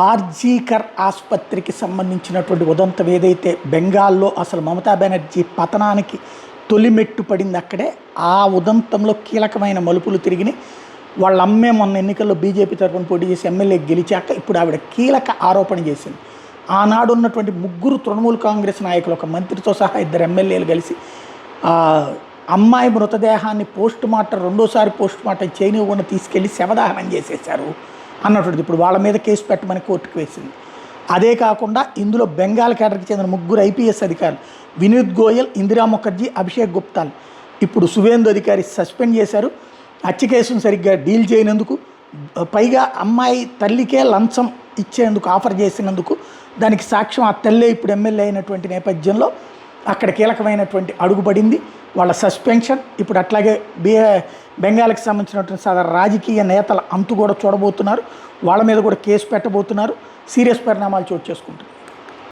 ఆర్జీకర్ ఆసుపత్రికి సంబంధించినటువంటి ఉదంతం ఏదైతే బెంగాల్లో అసలు మమతా బెనర్జీ పతనానికి తొలిమెట్టు పడింది అక్కడే. ఆ ఉదంతంలో కీలకమైన మలుపులు తిరిగినాయి. వాళ్ళ అమ్మే మొన్న ఎన్నికల్లో బీజేపీ తరఫున పోటీ చేసి ఎమ్మెల్యే గెలిచాక ఇప్పుడు ఆవిడ కీలక ఆరోపణ చేసింది. ఆనాడు ఉన్నటువంటి 3 తృణమూల్ కాంగ్రెస్ నాయకులు, ఒక మంత్రితో సహా 2 ఎమ్మెల్యేలు కలిసి అమ్మాయి మృతదేహాన్ని రెండోసారి పోస్ట్ మార్టం చేయనివ్వకుండా తీసుకెళ్ళి శవదహనం చేసేశారు అన్నటువంటిది. ఇప్పుడు వాళ్ళ మీద కేసు పెట్టమని కోర్టుకు వేసింది. అదే కాకుండా ఇందులో బెంగాల్ కేడర్కి చెందిన 3 ఐపీఎస్ అధికారులు, వినీత్ గోయల్, ఇందిరా ముఖర్జీ, అభిషేక్ గుప్తాలు ఇప్పుడు సువేందు అధికారి సస్పెండ్ చేశారు. హత్య కేసును సరిగ్గా డీల్ చేయనందుకు, పైగా అమ్మాయి తల్లికే లంచం ఇచ్చేందుకు ఆఫర్ చేసినందుకు, దానికి సాక్ష్యం ఆ తల్లే ఇప్పుడు ఎమ్మెల్యే అయినటువంటి నేపథ్యంలో అక్కడ కీలకమైనటువంటి అడుగుపడింది. వాళ్ళ సస్పెన్షన్ ఇప్పుడు అట్లాగే బెంగాల్కి సంబంధించినటువంటి రాజకీయ నేతల అంతు కూడా చూడబోతున్నారు. వాళ్ళ మీద కూడా కేసు పెట్టబోతున్నారు. సీరియస్ పరిణామాలు చోటు చేసుకుంటున్నారు.